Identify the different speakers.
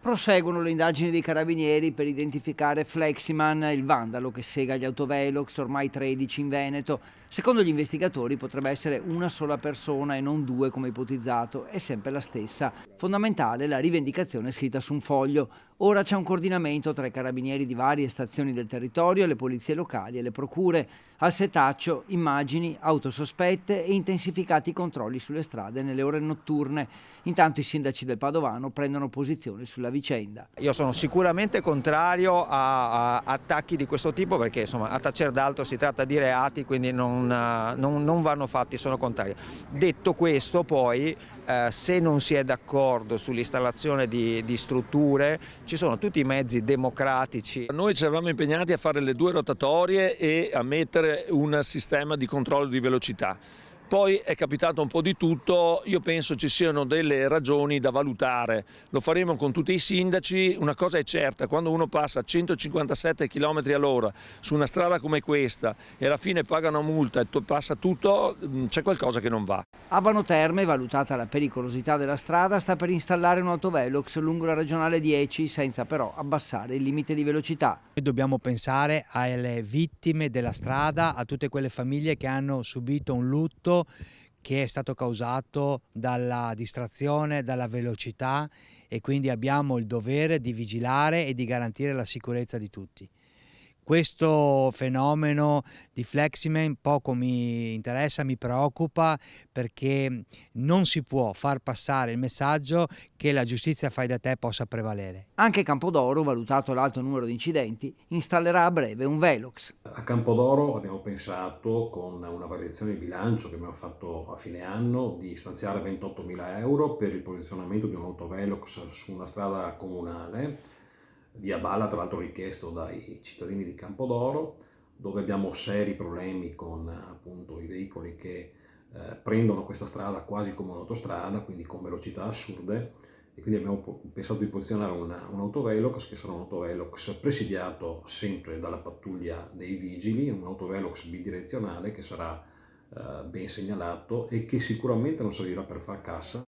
Speaker 1: Proseguono le indagini dei carabinieri per identificare Fleximan, il vandalo che sega gli autovelox, ormai 13 in Veneto. Secondo gli investigatori potrebbe essere una sola persona e non due come ipotizzato, è sempre la stessa. Fondamentale la rivendicazione scritta su un foglio. Ora c'è un coordinamento tra i carabinieri di varie stazioni del territorio, le polizie locali e le procure. Al setaccio immagini, auto sospette e intensificati i controlli sulle strade nelle ore notturne. Intanto i sindaci del Padovano prendono posizione sulla vicenda.
Speaker 2: Io sono sicuramente contrario a attacchi di questo tipo perché insomma a tacer d'altro si tratta di reati, quindi non vanno fatti, sono contrario. Detto questo poi se non si è d'accordo sull'installazione di strutture ci sono tutti i mezzi democratici.
Speaker 3: Noi ci eravamo impegnati a fare le 2 rotatorie e a mettere un sistema di controllo di velocità. Poi è capitato un po' di tutto, io penso ci siano delle ragioni da valutare, lo faremo con tutti i sindaci. Una cosa è certa, quando uno passa a 157 km all'ora su una strada come questa e alla fine paga una multa e passa tutto, c'è qualcosa che non va.
Speaker 1: Abano Terme, valutata la pericolosità della strada, sta per installare un autovelox lungo la regionale 10 senza però abbassare il limite di velocità.
Speaker 4: Noi dobbiamo pensare alle vittime della strada, a tutte quelle famiglie che hanno subito un lutto che è stato causato dalla distrazione, dalla velocità, e quindi abbiamo il dovere di vigilare e di garantire la sicurezza di tutti. Questo fenomeno di Fleximan poco mi interessa, mi preoccupa, perché non si può far passare il messaggio che la giustizia fai da te possa prevalere.
Speaker 1: Anche Campodoro, valutato l'alto numero di incidenti, installerà a breve un Velox.
Speaker 5: A Campodoro abbiamo pensato, con una variazione di bilancio che abbiamo fatto a fine anno, di stanziare 28.000 euro per il posizionamento di un autovelox su una strada comunale, via Balla, tra l'altro richiesto dai cittadini di Campodoro, dove abbiamo seri problemi con appunto i veicoli che prendono questa strada quasi come un'autostrada, quindi con velocità assurde, e quindi abbiamo pensato di posizionare un autovelox che sarà un autovelox presidiato sempre dalla pattuglia dei vigili, un autovelox bidirezionale che sarà ben segnalato e che sicuramente non servirà per far cassa.